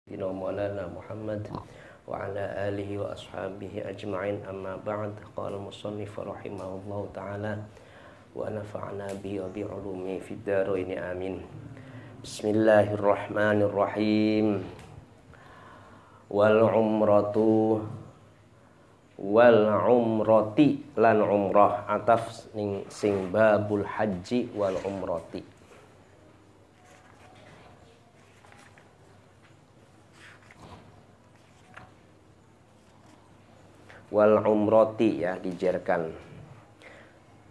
Sayyidina Maulana Muhammad wa ala alihi wa ashabihi ajma'in, amma ba'd. Qala al-musannif rahimahullahu ta'ala wa nafa'na bihi wa bi ulumi fid dharain amin. Bismillahirrahmanirrahim. Wal umrati lan umrah ataf sing babul haji wal umrati. Wal umrati ya dijerkan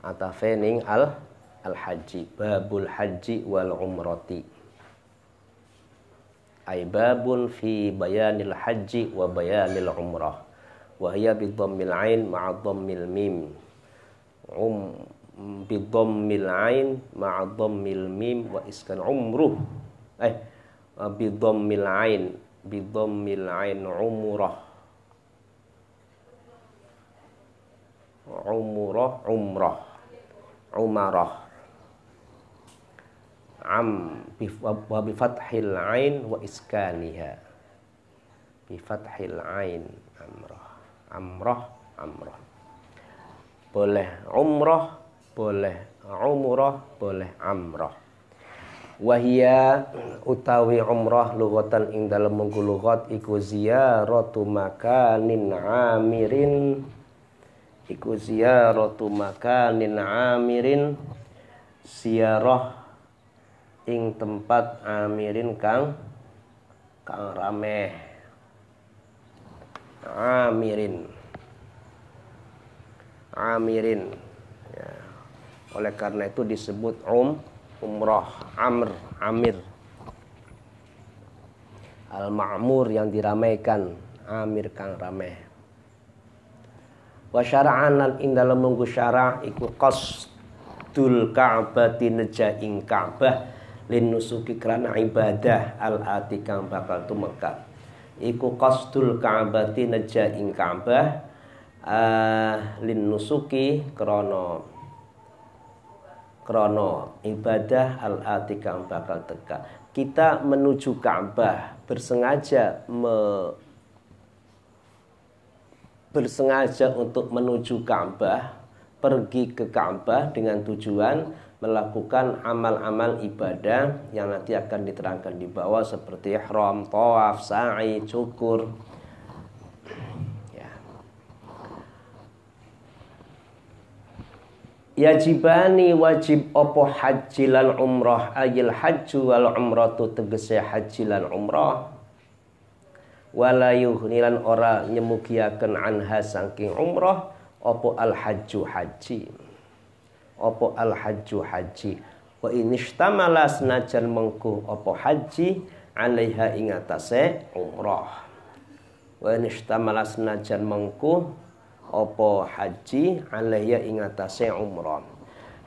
atafening al haji, babul haji wal umrati ay babun fi bayanil haji wa bayanil umrah wa hiya bi dhammil ain ma'a dhammil mim bi dhammil ain ma'a dhammil mim wa iskan umruh bi dhammil ain umrah umarah wa bi fathil ain wa iskaniha bi fathil ain amrah boleh umrah boleh umrah boleh amrah. Wahia utawi umrah lughatan ing dalem munggu lughat iku ziyaratu makanin amirin iku ziyaratu makanin amirin ziarah ing tempat amirin kang rameh amirin ya. Oleh karena itu disebut umrah amir al-ma'mur yang diramaikan, amir kang rameh. Wa syara'an lan ing dalem munggu syara' iku qasdul ka'bati neja ing Ka'bah lin nusuki krana ibadah al-ati kang bakal tumeka. Iku qasdul ka'bati neja ing Ka'bah lin nusuki krana ibadah al-ati kang bakal teka. Kita menuju Ka'bah bersengaja untuk menuju Ka'bah, pergi ke Ka'bah dengan tujuan melakukan amal-amal ibadah yang nanti akan diterangkan di bawah seperti ihram, tawaf, sa'i, cukur. Ya. Yajibani wajib opo haji lan umrah ayil hajju wal umratu tegese haji lan umrah. Wala yuhnilan ora nyemugiaken anha saking umrah opo al hajju haji wa inishtamala senajan mengku opo haji alaiha ingatase umrah wa inishtamala senajan mengku opo haji alaiha ingatase umrah.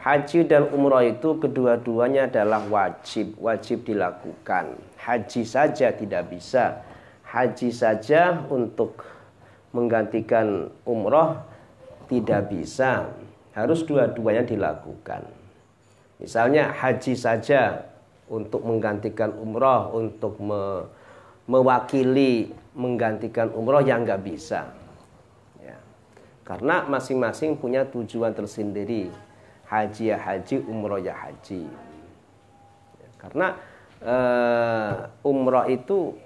Haji dan umrah itu kedua-duanya adalah wajib dilakukan. Haji saja tidak bisa. Haji saja untuk menggantikan umrah tidak bisa, harus dua-duanya dilakukan. Misalnya haji saja untuk menggantikan umrah, untuk mewakili menggantikan umrah yang nggak bisa ya. Karena masing-masing punya tujuan tersendiri. Haji ya haji, umrah ya haji ya. Karena umrah itu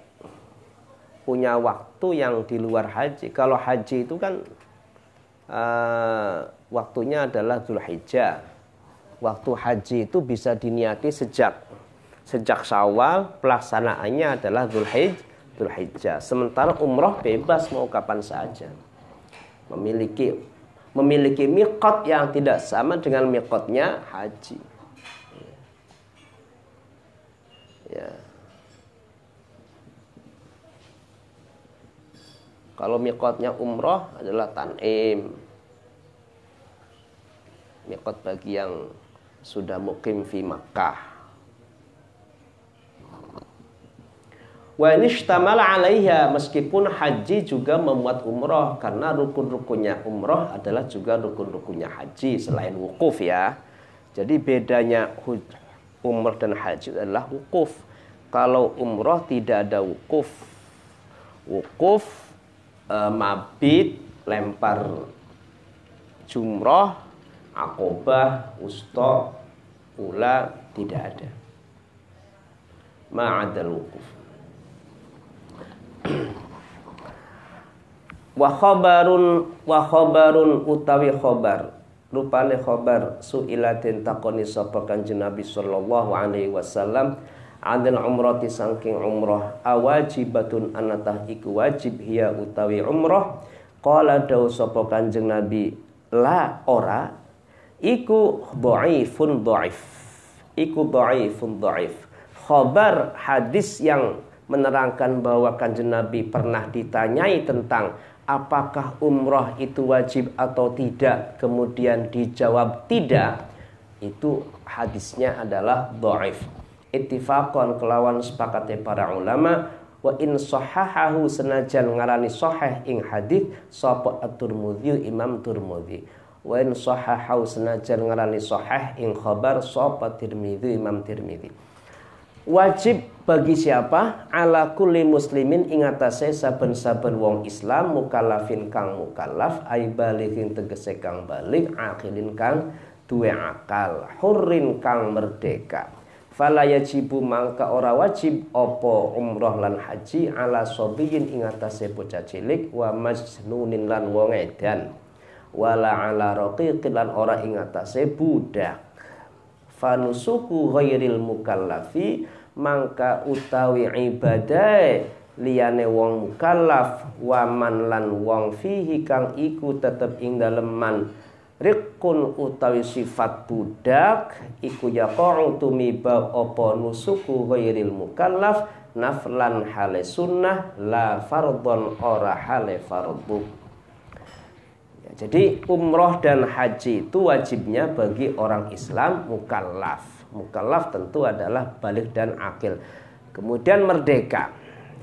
punya waktu yang di luar haji. Kalau haji itu kan waktunya adalah Dzulhijjah. Waktu haji itu bisa diniati sejak Syawal, pelaksanaannya adalah Dzulhijjah. Sementara umrah bebas mau kapan saja. Memiliki miqat yang tidak sama dengan miqatnya haji. Ya. Kalau miqatnya umrah adalah Tan'im. Miqat bagi yang sudah mukim fi Makkah. Wa nishtamala 'alaiha, meskipun haji juga memuat umrah karena rukun-rukunnya umrah adalah juga rukun-rukunnya haji selain wukuf ya. Jadi bedanya umrah dan haji adalah wukuf. Kalau umrah tidak ada wukuf, wukuf, mabit, lempar jumroh, akobah, wusta, ula tidak ada. Ma'adal wukuf. Wa khabarun utawi khabar, rupane khabar suilatin takoni sapa Kanjeng Nabi sallallahu alaihi wasallam adil umrati saking umrah awajibatun anatah iku wajib hiya utawi umrah. Qala dawu sapa Kanjeng Nabi la ora iku dhaifun dhaif, iku dhaifun dhaif. Khabar hadis yang menerangkan bahwa Kanjeng Nabi pernah ditanyai tentang apakah umrah itu wajib atau tidak, kemudian dijawab tidak, itu hadisnya adalah dhaif. Ittifaqan kelawan sepakate para ulama, wa in sahahahu senajan ngarani sahih ing hadis sapa at-Tirmidzi Imam Tirmidzi, wa in sahahahu senajan ngarani sahih ing khabar sapa Tirmidzi Imam Tirmidzi. Wajib bagi siapa? Ala kulli muslimin ing atase saben-saben wong Islam mukallafin kang mukallaf ai balighin tegese kang baligh aqilin kang duwe akal hurrin kang merdeka. Fala yajibu mangka ora wajib apa umrah lan haji ala sabiyin ing atase bocah cilik wa majnunin lan wong edan wala ala raqiqin lan ora ing atase budak. Fanusuku ghairil mukallafi mangka utawi ibadah liyane wong mukallaf waman lan wong fihi kang iku tetep ing dalem man riqun utawi sifat budak iku yaqa'u tumiba apa nusuku ghairil mukallaf naflan hale sunnah la fardhon ora hale fardhu. Jadi umroh dan haji itu wajibnya bagi orang Islam mukallaf. Mukallaf tentu adalah baligh dan akil. Kemudian merdeka.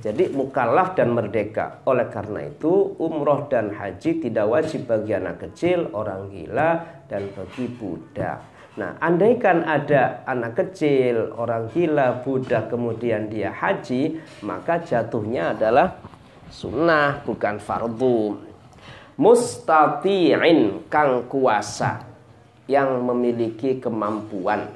Jadi mukallaf dan merdeka. Oleh karena itu umroh dan haji tidak wajib bagi anak kecil, orang gila, dan bagi budak. Nah, andaikan ada anak kecil, orang gila, budak, kemudian dia haji, maka jatuhnya adalah sunnah, bukan fardhu. Mustati'in kang kuasa, yang memiliki kemampuan,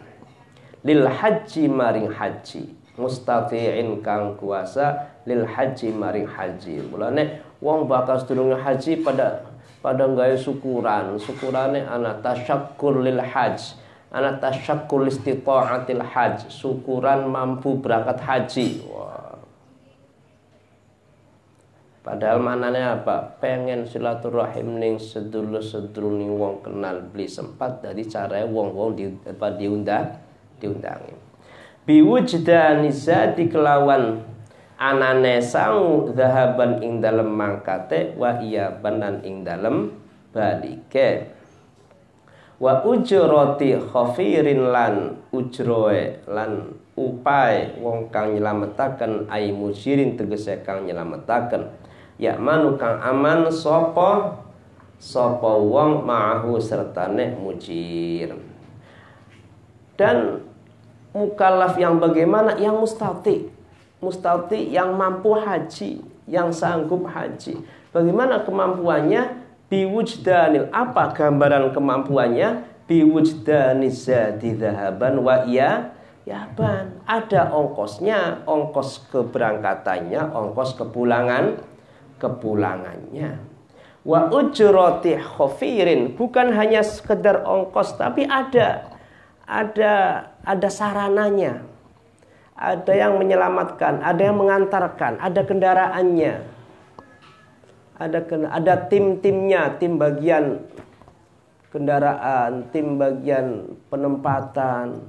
lil haji maring haji. Mustati'in kang kuasa lil haji maring haji. Mulane wong bakal sedurunge haji pada gawe syukurane ana tasyakkul lil hajj, ana tasyakkul istita'atil hajj, syukuran mampu berangkat haji. Wah. Padahal mananya apa? Pengen silaturahim ning sedulur-sedulur wong kenal beli sempat, jadi caranya wong-wong diundangi. Biwujdani zati kelawan anane sangu zahaban ing dalem mangkate wa iya banan ing dalem balike. Wa ujrati khafirin lan ujroe lan upae wong kang nyelametaken ai musyirin tegese kang nyelametaken. Ya manu kang aman sapa wong ma'ahu sertane mujir. Dan mukallaf yang bagaimana? Yang mustati yang mampu haji, yang sanggup haji. Bagaimana kemampuannya? Biwujdanil, apa gambaran kemampuannya? Biwujdani zadi dhahaban wa iya yaban. Ada ongkosnya, ongkos keberangkatannya, ongkos kepulangannya. Wa ujrati khafirin, bukan hanya sekedar ongkos tapi ada sarananya. Ada yang menyelamatkan, ada yang mengantarkan, ada kendaraannya. Ada tim-timnya, tim bagian kendaraan, tim bagian penempatan.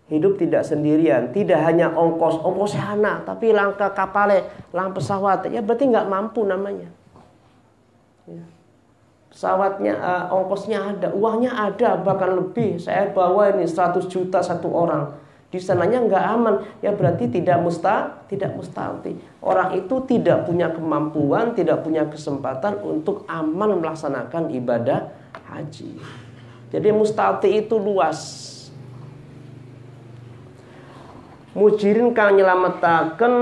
Hidup tidak sendirian, tidak hanya ongkosnya anak, tapi langkah kapalnya, lang pesawat, ya berarti nggak mampu namanya. Ya. Pesawatnya, ongkosnya ada, uangnya ada, bahkan lebih. Saya bawa ini 100 juta satu orang. Di sananya nggak aman, ya berarti tidak mustahil. Orang itu tidak punya kemampuan, tidak punya kesempatan untuk aman melaksanakan ibadah haji. Jadi mustahil itu luas. Mujirin kang nyelametaken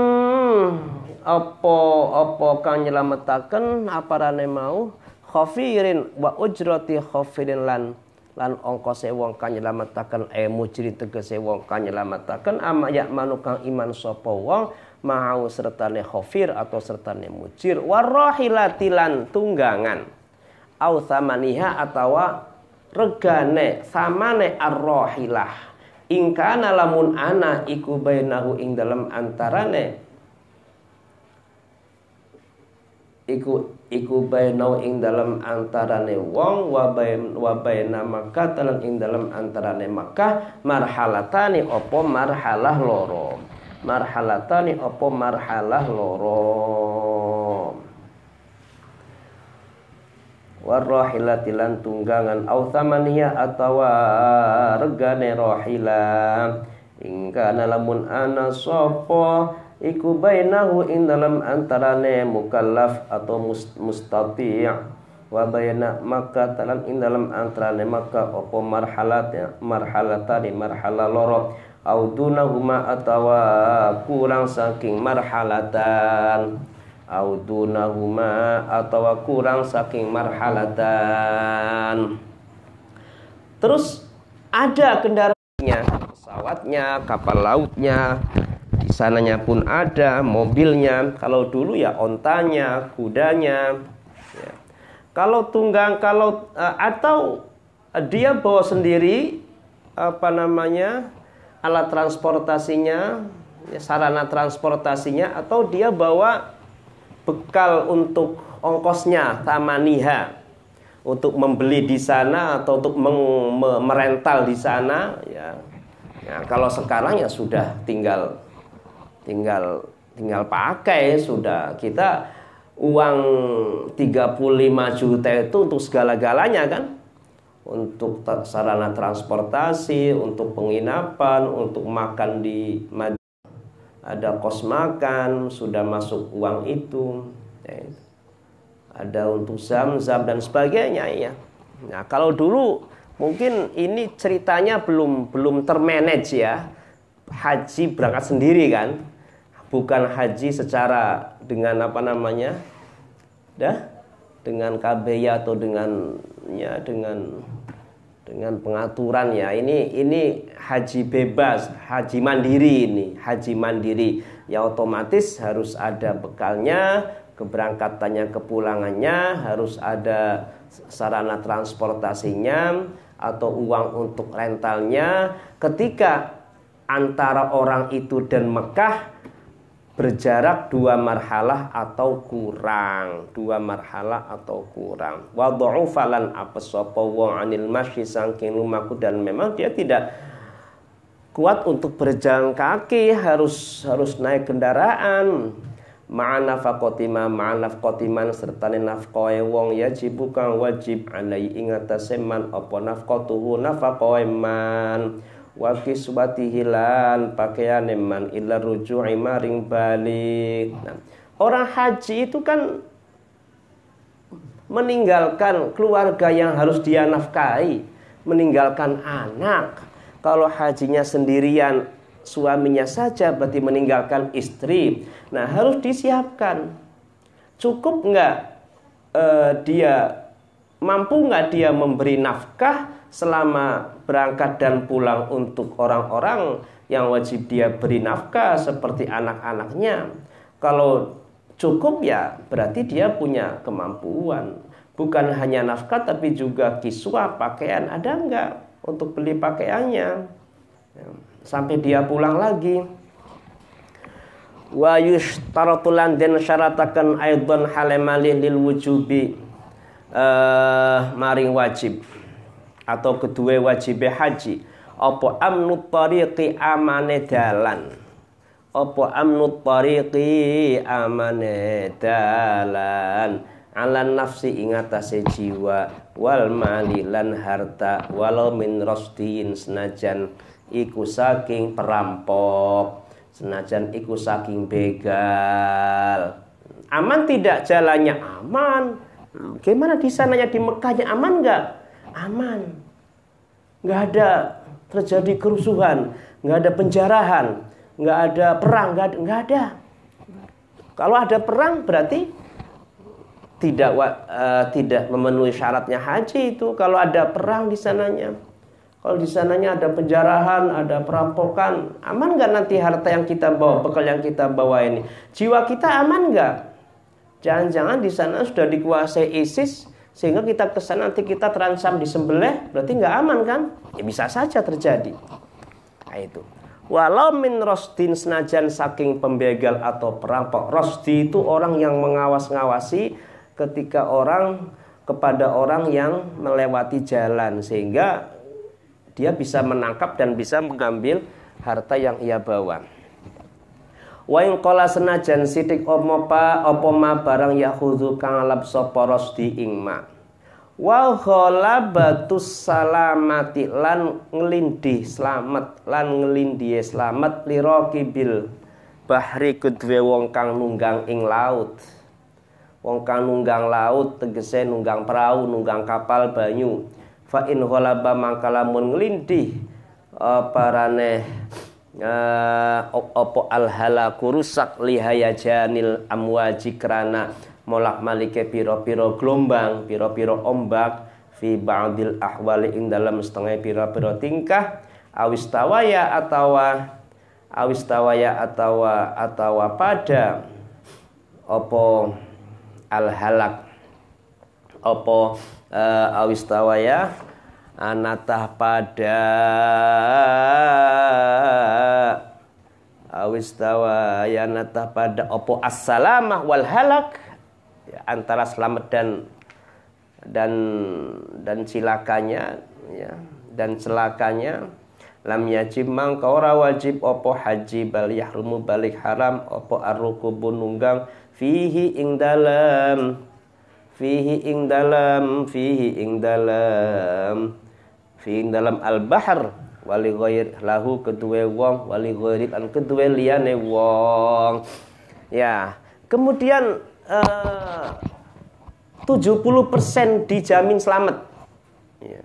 apa kang nyelametaken aparane mau khafirin wa ujrati khafirin lan ongkose wong kang nyelametaken mujri tegese wong kang nyelametaken ama yak manukang iman sapa wong mau sertane khafir atau sertane mujir warahilati lan tunggangan au samaniha atawa regane samane arrahilah ingkana lamun ana iku bainahu ing dalem antarane iku bainau ing dalam antarane wong wa baina Makkah talan ing dalam antarane Makkah marhalatani opo marhalah loro warahilati lan tunggangan au thamaniya atawa regane rahilah ingkana lamun ana sapa iku bainahu ing dalam antarane mukallaf atau mustati' wa baina Makkah talan ing dalam antarane Makkah apa marhalatani marhala loro au dunahuma atawa kurang saking marhalatan terus ada kendaraannya pesawatnya kapal lautnya di sananya pun ada mobilnya. Kalau dulu ya ontanya, kudanya. Ya. Kalau tunggang, atau dia bawa sendiri alat transportasinya, ya, sarana transportasinya, atau dia bawa bekal untuk ongkosnya, tamaniha, untuk membeli di sana atau untuk merental di sana. Ya. Ya, kalau sekarang ya sudah tinggal pakai sudah. Kita uang 35 juta itu untuk segala-galanya kan, untuk sarana transportasi, untuk penginapan, untuk makan di ada kos makan sudah masuk uang itu ya. Ada untuk zam-zam dan sebagainya ya. Nah kalau dulu mungkin ini ceritanya belum termanage ya, haji berangkat sendiri kan, bukan haji secara dengan dengan KBY atau dengan pengaturan ya. Ini haji bebas, haji mandiri ini, haji mandiri. Ya otomatis harus ada bekalnya, keberangkatannya, kepulangannya, harus ada sarana transportasinya atau uang untuk rentalnya. Ketika antara orang itu dan Mekah berjarak 2 marhalah atau kurang, wa dha'ufa lan apesapa wong anil masyi saking lumaku, dan memang dia tidak kuat untuk berjalan kaki, harus naik kendaraan. Ma'anaf kotiman serta nafqahe wong yajib kang wajib alai ing atase man apa nafqatuhu nafaqahe man wa kiswatihi lan pakaiane man illa ruju'i maring balik. Nah, orang haji itu kan meninggalkan keluarga yang harus dia nafkahi, meninggalkan anak. Kalau hajinya sendirian, suaminya saja berarti meninggalkan istri. Nah harus disiapkan. Cukup nggak mampu nggak dia memberi nafkah selama berangkat dan pulang untuk orang-orang yang wajib dia beri nafkah seperti anak-anaknya. Kalau cukup ya berarti dia punya kemampuan. Bukan hanya nafkah tapi juga kiswah, pakaian, ada nggak untuk beli pakaiannya sampai dia pulang lagi. Wa yushtaratu lan den syaratakan aidan halamalih lil wujubi maring wajib atau kedua wajib haji apa amnut tariqi amane dalan, apa amnut tariqi amane dalan ala nafsi ingatase jiwa wal mali lan harta walau min rasdin senajan iku saking perampok, senajan iku saking begal. Aman tidak jalannya? Aman. Gimana di sananya di Mekahnya aman enggak? Aman. Enggak ada terjadi kerusuhan, enggak ada penjarahan, enggak ada perang, enggak ada. Kalau ada perang berarti tidak memenuhi syaratnya haji itu. Kalau ada perang di sananya, kalau di sananya ada penjarahan, ada perampokan, aman nggak nanti harta yang kita bawa, bekal yang kita bawa ini? Jiwa kita aman nggak? Jangan-jangan di sana sudah dikuasai ISIS sehingga kita ke sana nanti kita terancam disembelih, berarti nggak aman kan? Ya bisa saja terjadi. Nah itu. Walau min rosdin, senajan saking pembegal atau perampok. Rosdi itu orang yang mengawas-ngawasi kepada orang yang melewati jalan, sehingga dia bisa menangkap dan bisa mengambil harta yang ia bawa. Wa in qala senajan sitik apa ma barang yakhudhu kang lab sapa rosdi ing ma. Wa khalabatus salamati lan nglindih slamet liraqibil bahri kedue wong kang nunggang ing laut. Wong kang nunggang laut tegese nunggang perahu, nunggang kapal banyu. Fa in ghalaba mangkalamun nglindih parane opo alhalaku rusak lihayajanil amwaji krana molak malike piro-piro gelombang, piro-piro ombak fi ba'dil ahwali ing dalam setengah piro-piro tingkah awistawaya atawa pada opo alhalak opo awistawaya anatah pada awistawaya natah pada opo assalamah wal halak, ya, antara selamat dan cilakanya, ya, dan celakanya. Lam yajib mangka ora wajib opo haji bal yahrumu balik haram opo arrukubu nunggang fihi ing dalam al-bahr wali ghair lahu kedue wong wali ghairi lan kedue liyane wong. Ya, kemudian 70% dijamin selamat. Ya.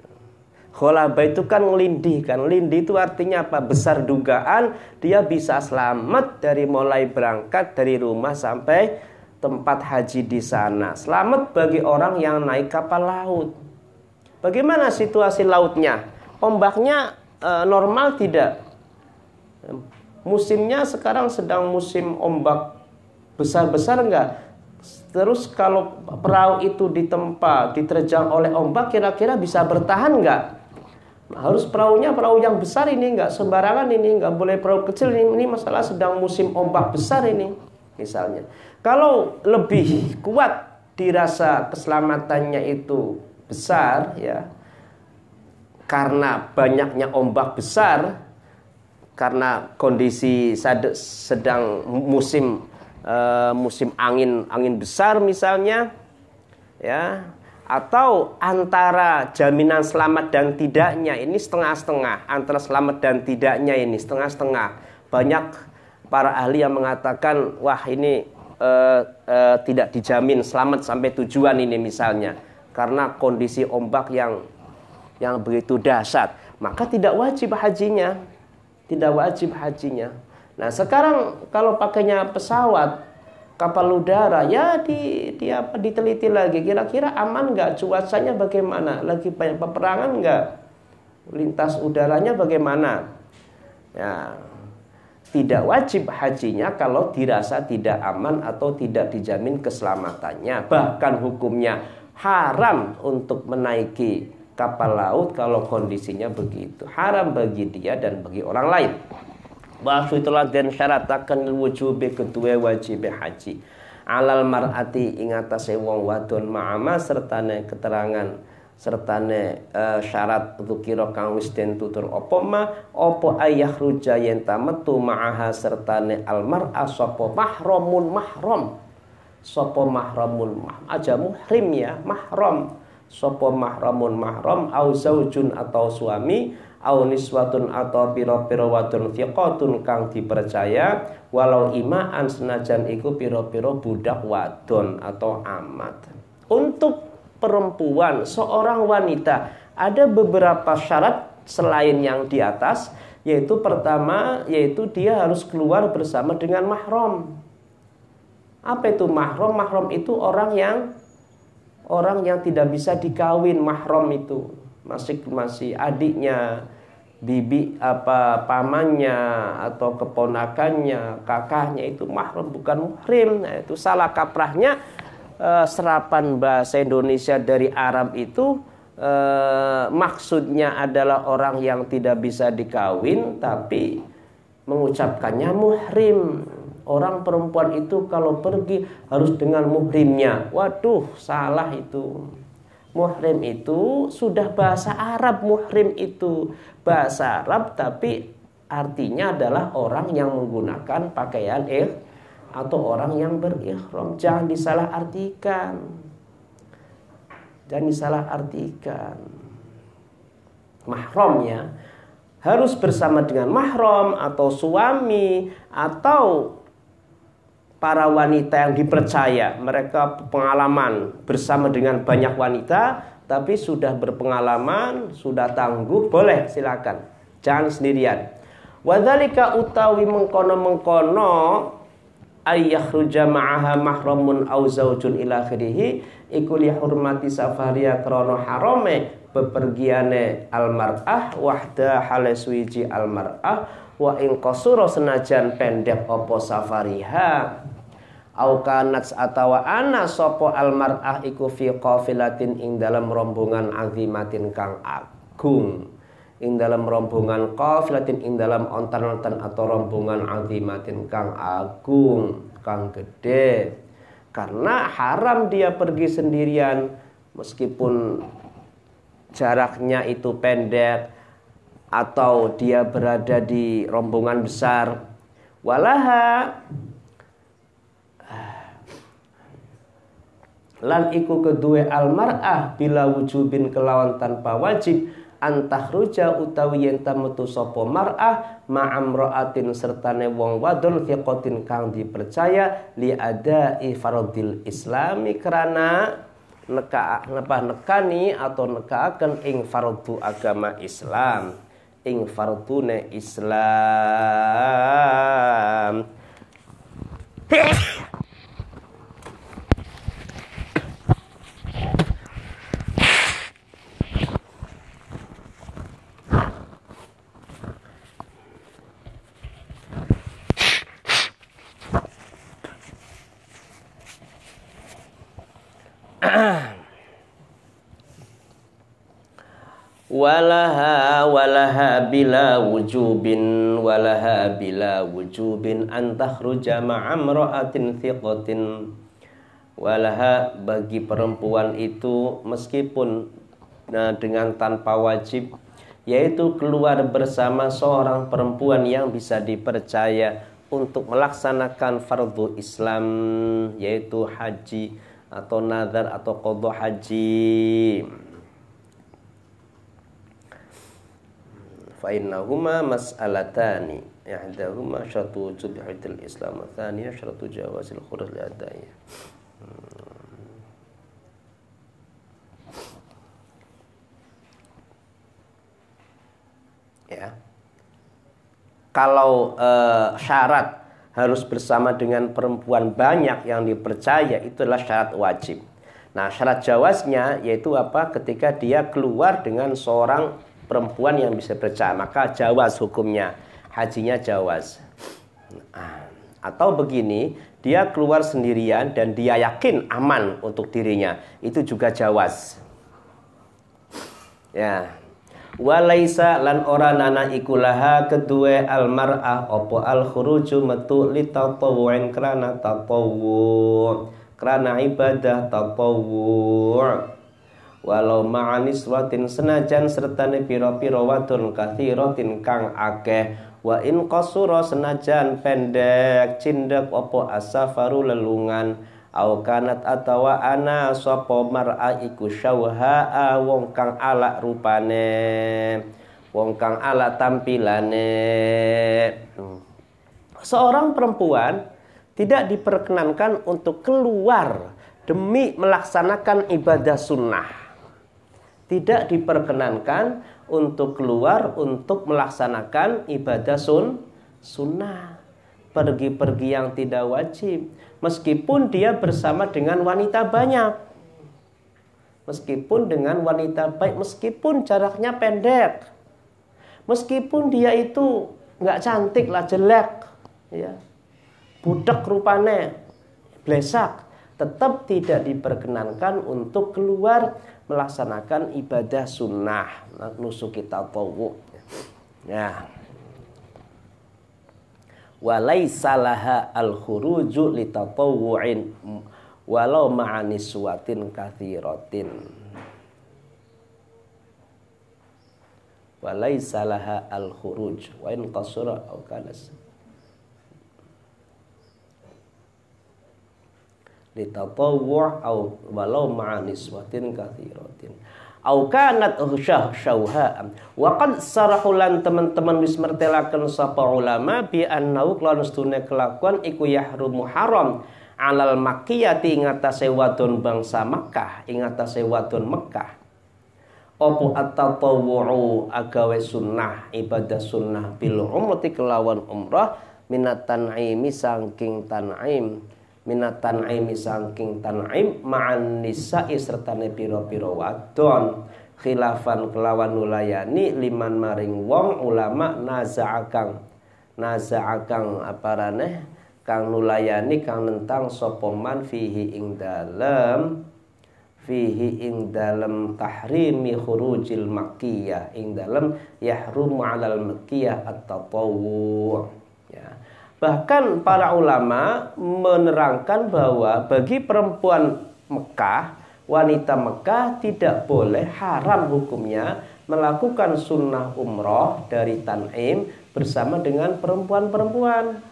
Kholaba itu kan ngelindih kan. Lindih itu artinya apa? Besar dugaan dia bisa selamat dari mulai berangkat dari rumah sampai tempat haji di sana. Selamat bagi orang yang naik kapal laut. Bagaimana situasi lautnya? Ombaknya normal tidak? Musimnya sekarang sedang musim ombak besar-besar enggak? Terus kalau perahu itu ditempa, diterjang oleh ombak, kira-kira bisa bertahan enggak? Harus perahunya perahu yang besar ini, enggak sembarangan ini, enggak boleh perahu kecil ini masalah sedang musim ombak besar ini misalnya. Kalau lebih kuat dirasa keselamatannya itu besar, ya, karena banyaknya ombak besar, karena kondisi sedang musim angin besar misalnya, ya, atau antara jaminan selamat dan tidaknya ini setengah-setengah, antara selamat dan tidaknya ini setengah-setengah. Banyak para ahli yang mengatakan wah ini tidak dijamin selamat sampai tujuan ini misalnya, karena kondisi ombak yang begitu dahsyat, maka tidak wajib hajinya. Nah sekarang kalau pakainya pesawat, kapal udara, ya diteliti lagi, kira-kira aman nggak, cuacanya bagaimana, lagi banyak peperangan nggak, lintas udaranya bagaimana. Ya, tidak wajib hajinya kalau dirasa tidak aman atau tidak dijamin keselamatannya. Bahkan hukumnya haram untuk menaiki kapal laut kalau kondisinya begitu. Haram bagi dia dan bagi orang lain. Bahwa itulah dan syaratakan wujubi kedua wajib haji. Alal mar'ati ing atase wong wadon ma'ama sertane keterangan sertane syarat dzukira kang wis den tutur apa ayah ruja yen tametu ma'aha sertane almar'a sapa mahramun mahram. Sapa mahramun aja muhrim ya, mahram. Sapa mahramun mahram au zaujun atau suami au niswatun atau pira-pira wadon thiqatun kang dipercaya walau imaan senajan iku pira-pira budak wadon atau amat. Untuk perempuan seorang wanita ada beberapa syarat selain yang di atas, yaitu pertama yaitu dia harus keluar bersama dengan mahram. Apa itu mahram? Mahram itu orang yang tidak bisa dikawin. Mahram itu masih adiknya, bibi pamannya atau keponakannya, kakaknya, itu mahram, bukan muhrim. Nah, itu salah kaprahnya serapan bahasa Indonesia dari Arab itu. Maksudnya adalah orang yang tidak bisa dikawin, tapi mengucapkannya muhrim. Orang perempuan itu kalau pergi harus dengan muhrimnya. Waduh, salah itu. Muhrim itu sudah bahasa Arab. Muhrim itu bahasa Arab, tapi artinya adalah orang yang menggunakan pakaian atau orang yang berihram. Jangan disalahartikan. Jangan disalahartikan. Mahramnya harus bersama dengan mahram atau suami atau para wanita yang dipercaya. Mereka pengalaman bersama dengan banyak wanita, tapi sudah berpengalaman, sudah tangguh, boleh, silakan. Jangan sendirian. Wadzalika utawi mengkono-mengkono ayyakhruja ma'aha mahramun aw zaujun ila akhirih iku li hurmati safaria krana harame bepergiane almar'ah wahda hale suwiji almar'ah wa ing qasura senajan pendek apa safariha au kanat atawa ana sapa almar'ah iku fi qafilatin ing dalam rombongan azimatin kang agung. Ing dalam rombongan qafilatin ing dalam ontan-ontan atau rombongan azimatin kang agung, kang gede. Karena haram dia pergi sendirian meskipun jaraknya itu pendek atau dia berada di rombongan besar. Walaha lan iku kedue almar'ah bila wujubin kelawan tanpa wajib antahruja utawi yen tametu sapa mar'ah ma'amra'atin sertane wong wadon thiqatin kang dipercaya li adai fardil islami karena nekani atau nekaaken ing fardu agama Islam, ing fardune Islam. walaha bila wujubin antakhruja ma'amra'atin thiqatin. Walaha bagi perempuan itu meskipun dengan tanpa wajib, yaitu keluar bersama seorang perempuan yang bisa dipercaya untuk melaksanakan fardu Islam, yaitu haji atau nazar atau qadha haji. Fa innahuma mas'alatani, ihdahuma syartu wujub hidil Islam, tsaniyah syartu jawazil khuruj li adaihi. Ya. Kalau syarat harus bersama dengan perempuan banyak yang dipercaya, itu adalah syarat wajib. Nah, syarat jawaznya yaitu apa? Ketika dia keluar dengan seorang perempuan yang bisa percaya, maka jawaz hukumnya, hajinya jawaz. Atau begini, dia keluar sendirian dan dia yakin aman untuk dirinya, itu juga jawaz. Ya. Walaisa lan ora nana ikulaha kedue almar'ah opo al khuruju metu li tatawu'in krana tatawu', krana ibadah tatawu'. Walau ma'aniswatin senajan sertane pira-pira wadon kathiratin kang akeh, wa in qasura senajan pendek cindek opo asafaru lelungan, au kanat atawa ana sapa mar'a iku syauha'a wong kang alak rupane, wong kang alak tampilane. Seorang perempuan tidak diperkenankan untuk keluar demi melaksanakan ibadah sunnah. Tidak diperkenankan untuk keluar untuk melaksanakan ibadah sunnah. pergi-pergi yang tidak wajib, meskipun dia bersama dengan wanita banyak, meskipun dengan wanita baik, meskipun jaraknya pendek, meskipun dia itu nggak cantik lah, jelek, ya, budak rupanya, blesak, tetap tidak diperkenankan untuk keluar melaksanakan ibadah sunnah, nusuki tatawwu. Ya. Walaisa laha al-khuruju li tatawwu'in walau ma'a niswatin katsiratin. Walaisa laha al-khuruj wa in qasura aw kanas. Li tatawwu' aw walau ma'a niswatin katsiratin. Au kanat syauha wa qad sarahulan teman-teman wis mertelaken sapa ulama bi annau lan stune kelakuan iku yahrumu haram alal makkiyati ing atase wadon bangsa Makkah, ing atase wadon Mekah apa at-tatawwu agawe sunnah ibadah sunnah bil umrati kelawan umrah minat tan'imi saking tan'im minat tan'imi saking tan'im ma'an nisa'i sertane pira-pira wadon khilafan kelawan nulayani liman maring wong ulama naza'akang aparane kang nulayani kang nentang sapa man fihi ing dalem tahrimi khurujil makkiyah ing dalem yahrum 'alal makkiyah at-tatawwu. Bahkan para ulama menerangkan bahwa bagi perempuan Mekah, wanita Mekah tidak boleh, haram hukumnya melakukan sunnah umroh dari Tan'im bersama dengan perempuan-perempuan.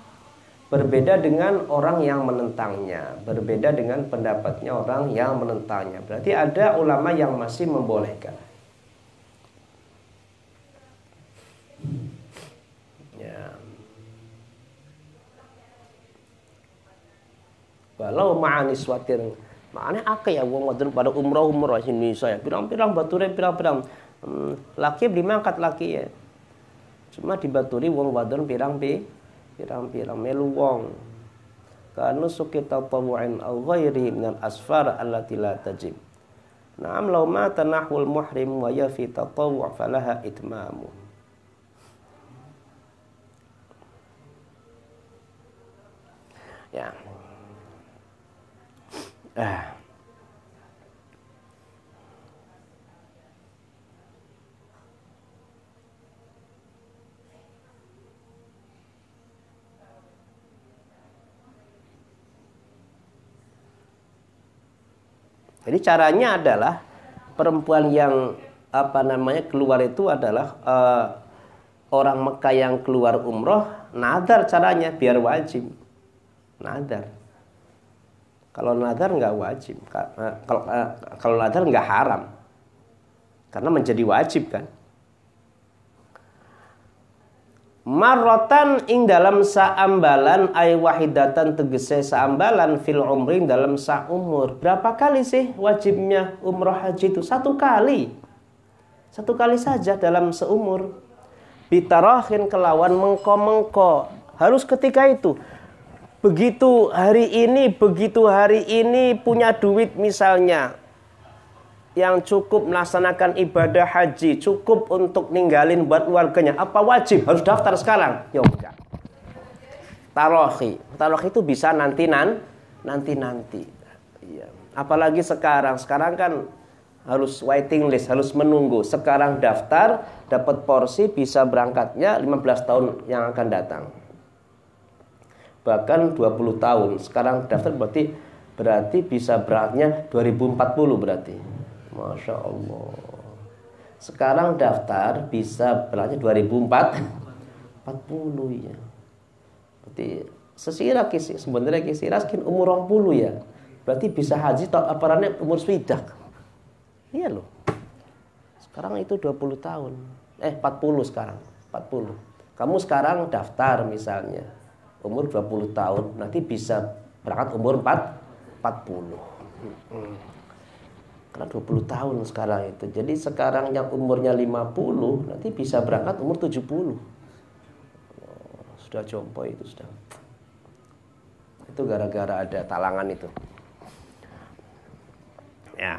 Berbeda dengan orang yang menentangnya, berbeda dengan pendapatnya orang yang menentangnya. Berarti ada ulama yang masih membolehkan. Walau ma'anis watir, makanya akeh ya wong wadon pada umroh sini saya pirang-pirang bature pirang-pirang laki beli mangkat laki ya, cuma dibaturi wong wadon pirang-pirang melu wong kanu suki tatawu'in aw ghairi minal asfar allati la tajib. Na'am law ma tanahul muhrim wa ya fi tatawwu' falaha itmamu. Ya. Jadi caranya adalah perempuan yang keluar itu adalah orang Mekah yang keluar umroh, nadar caranya biar wajib. Nadar. Kalau nadar nggak wajib, kalau nadar nggak haram, karena menjadi wajib kan. Marrotan ing dalam saambalan ay wahidatan tegese saambalan fil umri dalam saumur. Berapa kali sih wajibnya umroh haji itu? Satu kali saja dalam seumur. Bitarahin kelawan mengko harus ketika itu. Begitu hari ini punya duit misalnya yang cukup melaksanakan ibadah haji, cukup untuk ninggalin buat keluarganya, apa wajib harus daftar sekarang? Ya enggak. Tarohi itu bisa nanti. Iya. Apalagi sekarang kan harus waiting list, harus menunggu. Sekarang daftar, dapat porsi, bisa berangkatnya 15 tahun yang akan datang. Bahkan 20 tahun. Sekarang daftar berarti bisa berangkatnya 2040 berarti. Masya Allah. Sekarang daftar bisa berangkatnya 2040 ya. Berarti sesira kisi sebenarnya kisira sekin umur 20 ya. Berarti bisa haji aparannya umur swidak. Iya loh. Sekarang itu 20 tahun. 40 sekarang. 40. Kamu sekarang daftar misalnya umur 20 tahun, nanti bisa berangkat umur 40. Karena 20 tahun sekarang itu. Jadi sekarang yang umurnya 50, nanti bisa berangkat umur 70. Sudah jompo itu sudah. Itu gara-gara ada talangan itu. Ya.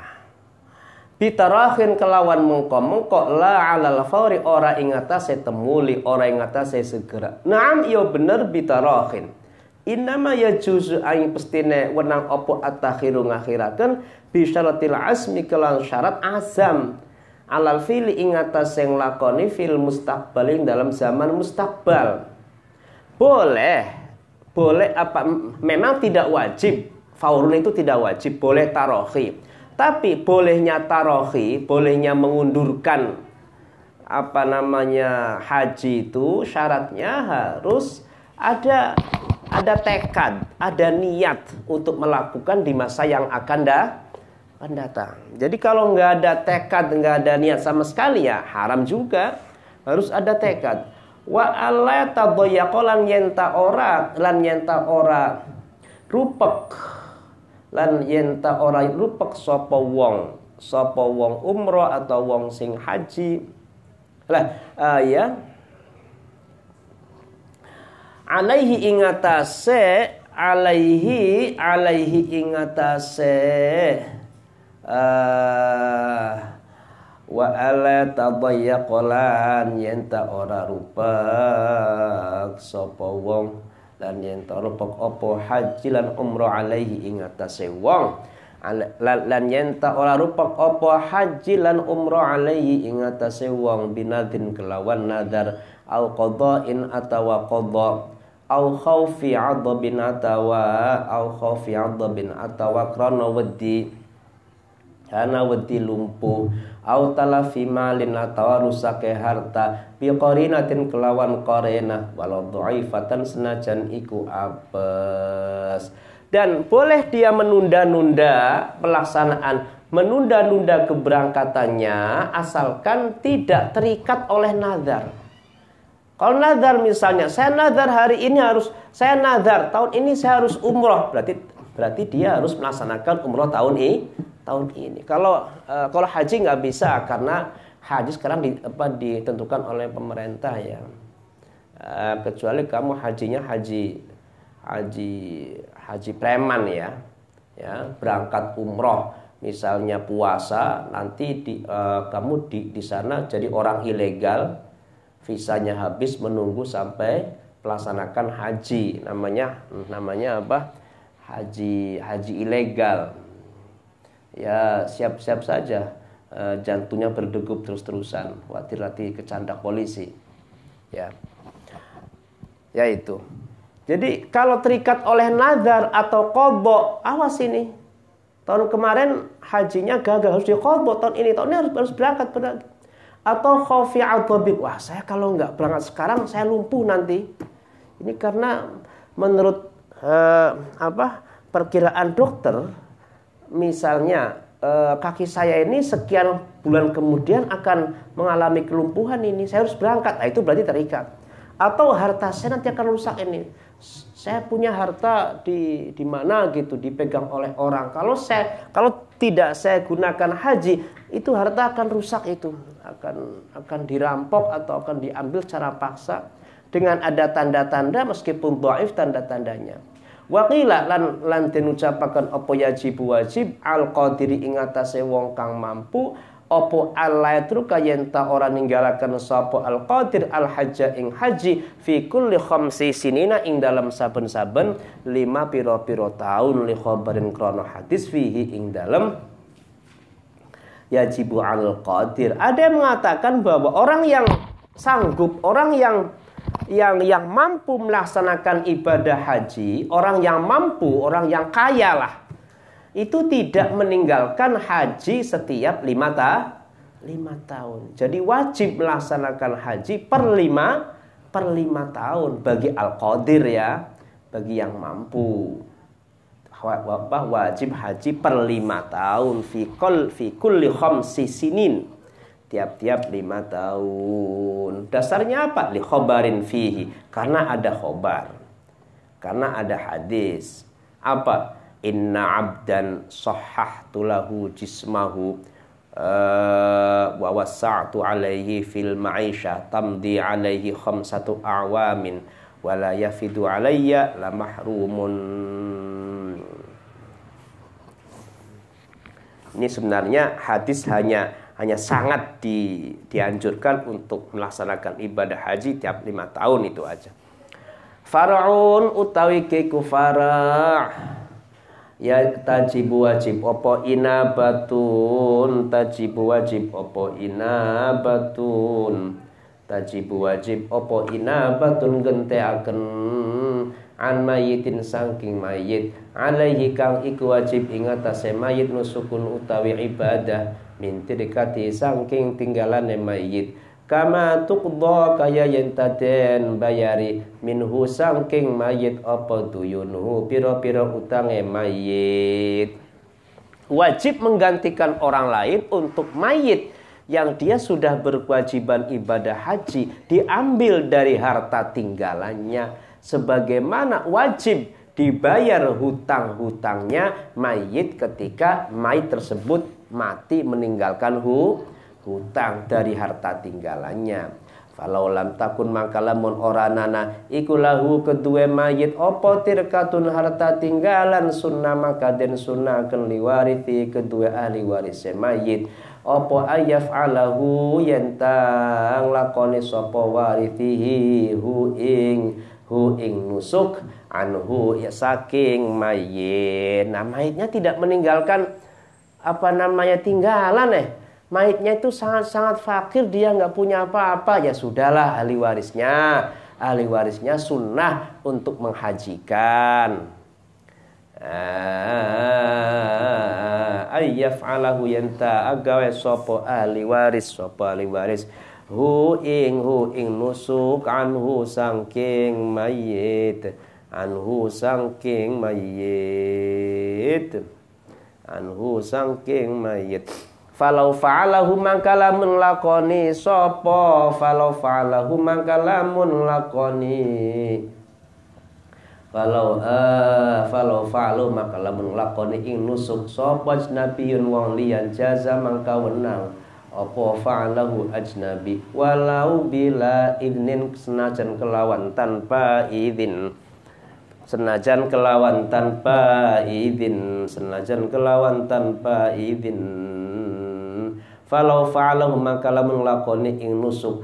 Bitarahin kelawan mengko la alal fauri ora ing atase temuli, ora ing atase segera. Naam iya bener bitarahin. Innama yajuzu aing pestine wenang opo at-takhiru ngakhiraken bi syaratil azmi kelan syarat azam alal fili ing atase nglakoni fil mustaqbalin dalam zaman mustaqbal. Boleh apa memang tidak wajib. Faurun itu tidak wajib, boleh tarohi. Tapi bolehnya tarohi, bolehnya mengundurkan haji itu syaratnya harus ada tekad, ada niat untuk melakukan di masa yang akan datang. Jadi kalau nggak ada tekad, nggak ada niat sama sekali ya haram juga. Harus ada tekad. Wa alla tadayyaqa lan yenta ora rupek. Lan yenta ora rupek sapa wong umroh atau wong sing haji lah ya alaihi ingatase wa ala tadayyaqalan yenta ora rupek sapa wong lan yen tarupek opo haji lan umroh alaihi ing atase wong lan yen ta ora rupek opo haji lan umroh alaihi ing atase wong binadin kelawan nadar au qada'in atawa qada au khaufi 'adabin atawa krana wedi lumpuh au talafi malin atawa rusake harta bi qarinatin kelawan qarina walau dhaifatan senajan iku apes. Dan boleh dia menunda-nunda pelaksanaan, menunda-nunda keberangkatannya asalkan tidak terikat oleh nazar. Kalau nazar misalnya, saya nazar hari ini saya nazar tahun ini saya harus umroh, berarti dia harus melaksanakan umroh tahun ini. Kalau haji nggak bisa karena haji sekarang ditentukan oleh pemerintah ya. Kecuali kamu hajinya haji preman ya, berangkat umroh misalnya puasa nanti kamu di sana jadi orang ilegal, visanya habis menunggu sampai melaksanakan haji, namanya apa? Haji ilegal. Ya siap-siap saja jantungnya berdegup terus-terusan, khawatir nanti kecandak polisi. Ya itu. Jadi kalau terikat oleh nazar atau qadha, awas ini. Tahun kemarin hajinya gagal, harus diqadha tahun ini harus berangkat. Atau khaufi 'adabin. Wah, saya kalau nggak berangkat sekarang saya lumpuh nanti. Ini karena menurut perkiraan dokter, misalnya kaki saya ini sekian bulan kemudian akan mengalami kelumpuhan ini, saya harus berangkat. Nah, itu berarti terikat. Atau harta saya nanti akan rusak ini. Saya punya harta di mana gitu dipegang oleh orang. Kalau tidak saya gunakan haji, itu harta akan rusak, itu akan dirampok atau akan diambil secara paksa dengan ada tanda-tanda meskipun dhaif tanda-tandanya. Waqila lan den ucapaken apa wajib al qadiri ing atase wong kang mampu apa alaitru kayen ta ora ninggalaken sapa al qadir al hajja ing haji fi kulli khamsi sinina ing dalam saben-saben 5 pira-pira taun li khabarin krana hadis fihi ing dalam yajibu al qadir. Ada yang mengatakan bahwa orang yang sanggup, orang yang mampu melaksanakan ibadah haji, orang yang mampu, orang yang kaya lah, itu tidak meninggalkan haji setiap 5 tahun. Jadi wajib melaksanakan haji per 5 tahun bagi al-qadir ya, bagi yang mampu. Wajib haji per 5 tahun fi kulli khamsi sinin. Tiap-tiap 5 tahun. Dasarnya apa? Li khobarin fihi. Karena ada khobar. Karena ada hadis. Apa? Inna abdan sahhahtu lahu jismahu wa wasa'tu alaihi fil ma'isyah tamdi alaihi khamsatu a'wamin wala yafidu alayya la mahrumun. Ini sebenarnya hadis hanya sangat dianjurkan untuk melaksanakan ibadah haji tiap 5 tahun itu aja. Far'un utawi kiku fara' ya tajibu wajib opo inabatun, tajibu wajib opo inabatun, tajibu wajib opo inabatun genteaken an mayitin saking mayit alaihi kang iku wajib ing atase mayit nusukun utawi ibadah min tirikati saking tinggalane mayit kama tuqda kaya yen taden bayari minhu saking mayit apa duyunhu pira-pira utange mayit. Wajib menggantikan orang lain untuk mayit yang dia sudah berkewajiban ibadah haji diambil dari harta tinggalannya, sebagaimana wajib dibayar hutang-hutangnya mayit ketika mayit tersebut mati meninggalkan hutang dari harta tinggalannya. Falau lam takun maka lamun ora nana iku lahu kedue mayit opo tirkatun harta tinggalan sunnah maka den sunnaken liwarithi kedue ahli waris mayit opo ayaf alahu yentang lakoni sopo warithihi hu ing nusuk anhu ya saking mayit. Nah, mayitnya tidak meninggalkan tinggalan mayitnya itu sangat-sangat fakir, dia nggak punya apa-apa, ya sudahlah ahli warisnya sunnah untuk menghajikan. Ayyaf'alahu yanta agawe sopo ahli waris hu ing nusuk anhu sangking mayit falau fa'alahu mangka lamun lakoni sapa falau fa'alahu mangka lamun lakoni falau fa'alu maka lamun lakoni ing nusuk sapa ajnabiyun wong liyan jaza mangka wenang apa fa'alahu ajnabi walau bila idnin senajan kelawan tanpa izin falau fa'alahu maka lamun lakoni ing nusuk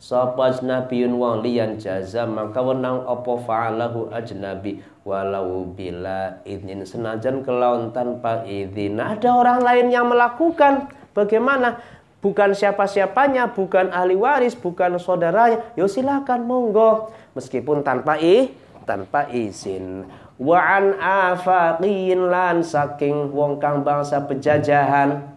sapa ajnabiyun wong liyan jaza maka wenang apa fa'alahu ajnabi walau bila izin senajan kelawan tanpa izin. Nah, ada orang lain yang melakukan, bagaimana? Bukan siapa-siapanya, bukan ahli waris, bukan saudaranya, ya silakan monggo meskipun tanpa izin. Wa an afaqin lan saking wong kang bangsa pejajahan.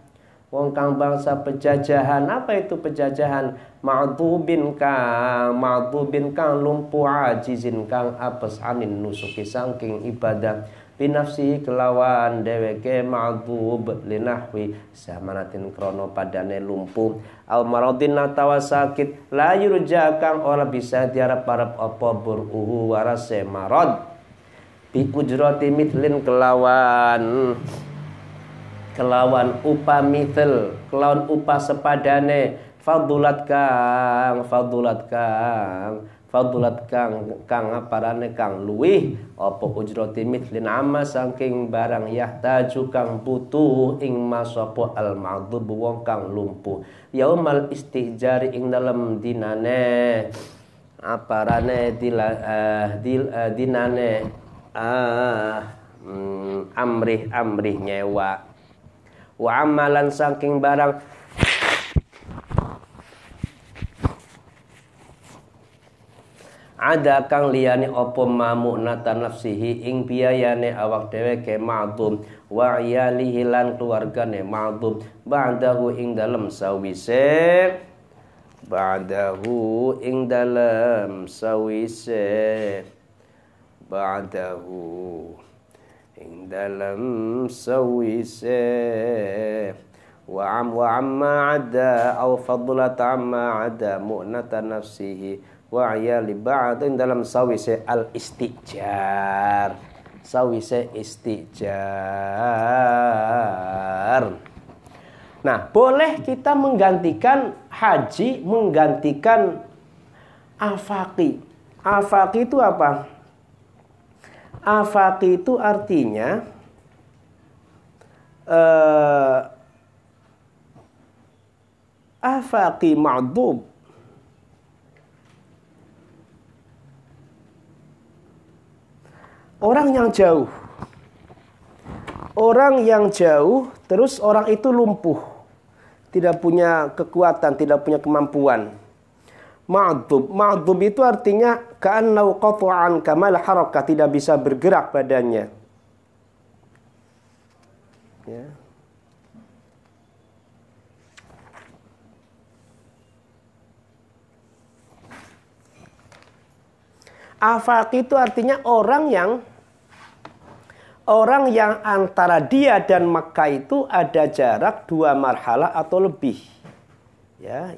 Apa itu pejajahan? Ma'dubin kang lumpuh ajizin kang apes anin nusuki saking ibadah binafsi kelawan dheweke ma'dub linahwi samanatin krono padane lumpuh al maradin atawa sakit la yurja kang ora bisa diarep-arep apa buruhu warase marad bi ujrati mithlin kelawan upah mithl kelawan upah sepadane fadulat kang aparane kang luwih apa ujrati mithlin amma saking barang yahtaju kang butuh ing masapa al maghdub wong kang lumpuh yaumal istijari ing dalem dinane aparane dinane amrih nyewa wa amalan saking barang ada kang liyane apa mamunatan nafsihi ing biayane awak dheweke ma'dhum wa iyalihi lan keluargane ma'dhum ba'dahu ing dalem sawise wa amma ada au fadlat amma ada mu'natan nafsihi wa ayali ba'din dalam sawise al istijar Nah, boleh kita menggantikan haji, menggantikan Afaqi. Afaqi itu apa? Afaqi itu artinya afaqi ma'dub. Orang yang jauh. Orang yang jauh, terus orang itu lumpuh. Tidak punya kekuatan, tidak punya kemampuan. Ma'dub. Ma'dub itu artinya ka'annau qat'an kamal harakah, tidak bisa bergerak badannya. Ya. Afaq itu artinya orang yang antara dia dan Makkah itu ada jarak 2 marhalah atau lebih. Ya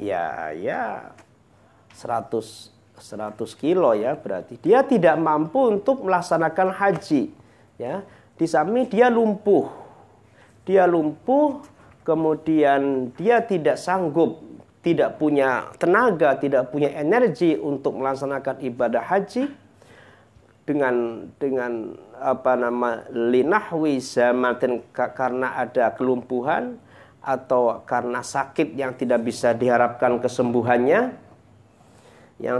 100 kilo ya, berarti dia tidak mampu untuk melaksanakan haji. Ya, di samping dia lumpuh. Dia lumpuh, kemudian dia tidak sanggup, tidak punya tenaga, tidak punya energi untuk melaksanakan ibadah haji dengan linahwi zamatin, karena ada kelumpuhan atau karena sakit yang tidak bisa diharapkan kesembuhannya, ya,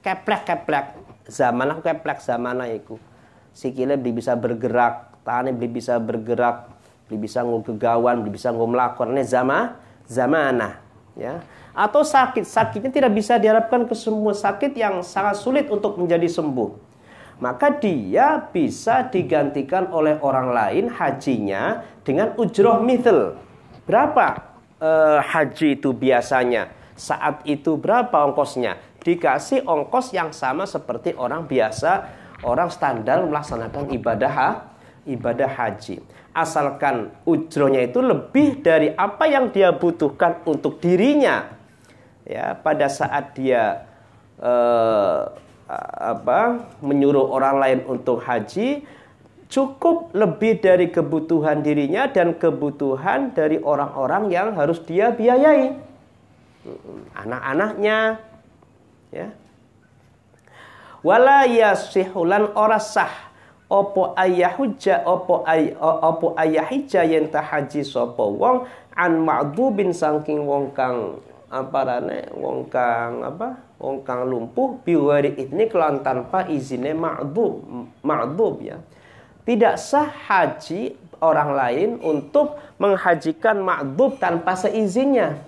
keplek zamana iku sikile beli bisa bergerak, tangannya beli bisa bergerak, beli bisa ngegawan, beli bisa ngelakon, ini zamana, ya. Atau sakitnya tidak bisa diharapkan kesembuhan, sakit yang sangat sulit untuk menjadi sembuh. Maka dia bisa digantikan oleh orang lain hajinya dengan ujroh mithil. Berapa haji itu biasanya? Saat itu berapa ongkosnya? Dikasih ongkos yang sama seperti orang biasa, orang standar melaksanakan ibadah haji. Asalkan ujrohnya itu lebih dari apa yang dia butuhkan untuk dirinya. Ya, pada saat dia menyuruh orang lain untuk haji, cukup lebih dari kebutuhan dirinya dan kebutuhan dari orang-orang yang harus dia biayai, anak-anaknya, ya. Wala yasihulan ora sah opo ayahija yen tahaji sapa wong an ma'dubin saking wong kang wong kang lumpuh biwari ini kelan tanpa izine ma'dub ya. Tidak sah haji orang lain untuk menghajikan ma'dub tanpa seizinnya.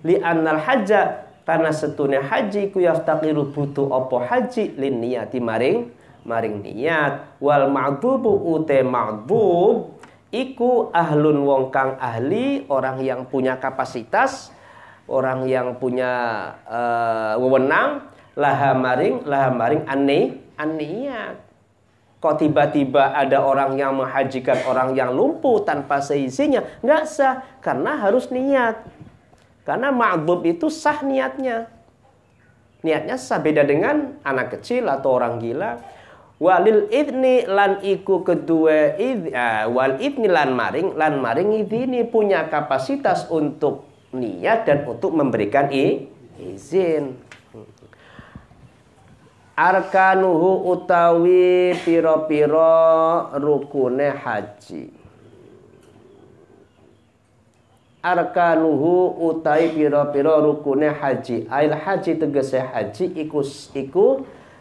Li'annal hajja, karena setune haji ku yaftaqiru butuh apa haji lin niyati maring niat. Wal ma'dubu ute ma'dub iku ahlun wong kang ahli, orang yang punya kapasitas, orang yang punya wewenang, laha maring an-niyat. Kok tiba-tiba ada orang yang menghajikan orang yang lumpuh tanpa seizinnya? Nggak sah, karena harus niat. Karena ma'dub itu sah niatnya. Niatnya sah, beda dengan anak kecil atau orang gila. Walil idni lan iku kedua wal idni lan maring idni punya kapasitas untuk niat dan untuk memberikan izin. Arkanuhu utawi piro-piro rukune haji. Arkanuhu utawi piro-piro rukune haji. Ail haji tegese haji iku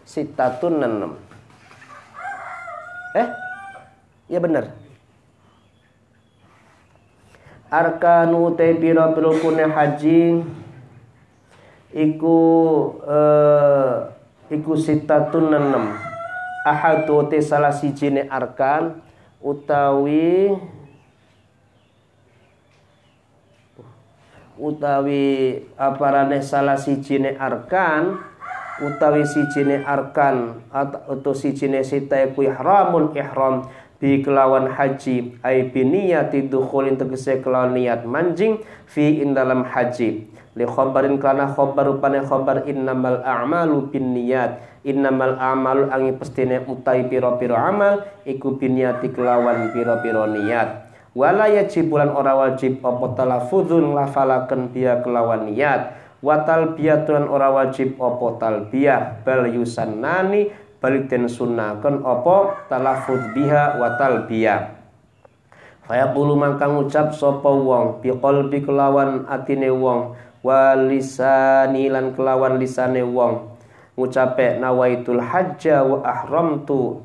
sitatun 6. Ya benar. Arkanu te piro-piro rukune haji iku sitatun 6. Ahadu te salah sijine arkan utawi aparane salah sijine arkan utawi sijine arkan atau sijine sita iku ihram bi kelawan haji ai bi niyati dukhulin tegese kelawan niat manjing fi dalam haji. Li khabarin kana khabar rupane khabar innamal a'malu binniyat. Innamal a'malu angi pestine utai pira-pira amal iku binniyati kelawan pira-pira niat. Wala yajibulan ora wajib apa talafudzun lafalaken biya kelawan niat. Wa talbiyatun ora wajib apa talbiyah bal yusannani balik den sunnaken apa talafudz biha wa talbiyah. Fayaqulu mangka ngucap sapa wong bi qalbi kelawan atine wong wa lisani lan kelawan lisane wong ngucape nawaitul hajja wa ahramtu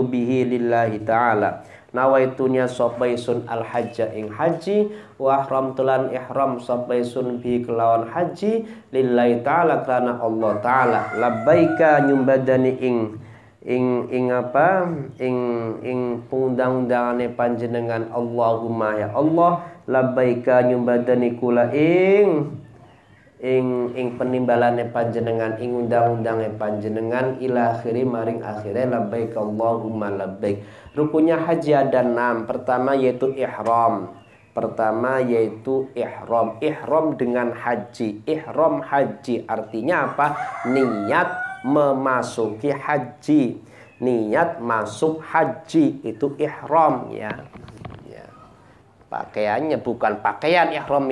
bihi lillahi ta'ala. Nawaitunya sapa isun al hajja ing haji wa ahramtulan ihram sapa isun bi kelawan haji lillahi ta'ala karena Allah ta'ala. Labbaika nyumbadani ing pundang-undangane panjenengan Allahumma ya Allah. Labbaika nyumbadani kula ing penimbalane panjenengan ing undang-undange panjenengan ila akhiri maring akhire labbaik Allahumma labbaik. Rukunnya haji ada 6. Pertama yaitu ihram. Ihram dengan haji. Ihram haji artinya apa? Niat memasuki haji. Niat masuk haji itu ihram ya. Pakaiannya bukan pakaian ihram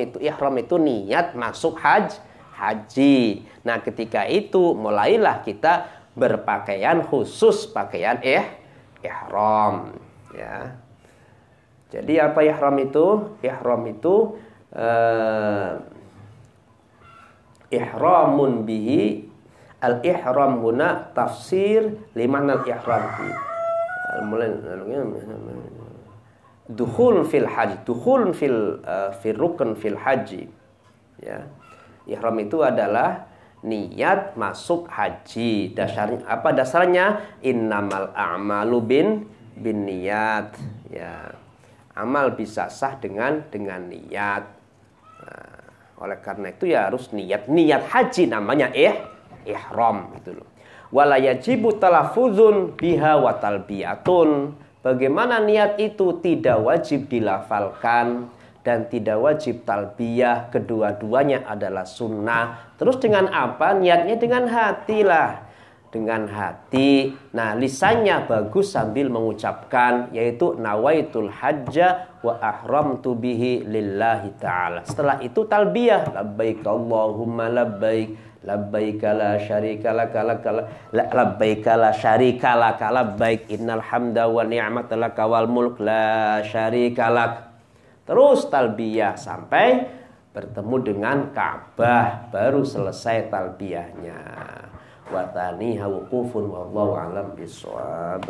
itu niat masuk haji. Nah, ketika itu mulailah kita berpakaian khusus pakaian ihram ya. Jadi apa ihram itu? Ihramun bihi. Al-ihram huna tafsir liman al-ihram. Dukhul fil haji, dukhul fil rukun fil haji ya. Ihram itu adalah niat masuk haji. Dasarnya apa? Dasarnya innamal a'malu bin niat ya. Amal bisa sah dengan niat. Nah, oleh karena itu ya harus niat haji namanya ihram gitu loh. Wala yajibu talaffuzun biha wa talbiyatun. Bagaimana niat itu tidak wajib dilafalkan dan tidak wajib talbiyah, kedua-duanya adalah sunnah. Terus dengan apa? Niatnya dengan hati lah. Dengan hati. Nah, lisannya bagus sambil mengucapkan yaitu nawaitul hajja wa ahramtu bihi lillahi ta'ala. Setelah itu talbiyah, labbaik Allahumma labbaik. Labbaika la syarika laka labbaika la syarika laka labbaik innal hamda wa ni'mata laka wal mulk la syarika lak. Terus talbiyah sampai bertemu dengan Ka'bah baru selesai talbiyahnya. Wa taniha wuqufun wallahu alam bisawab.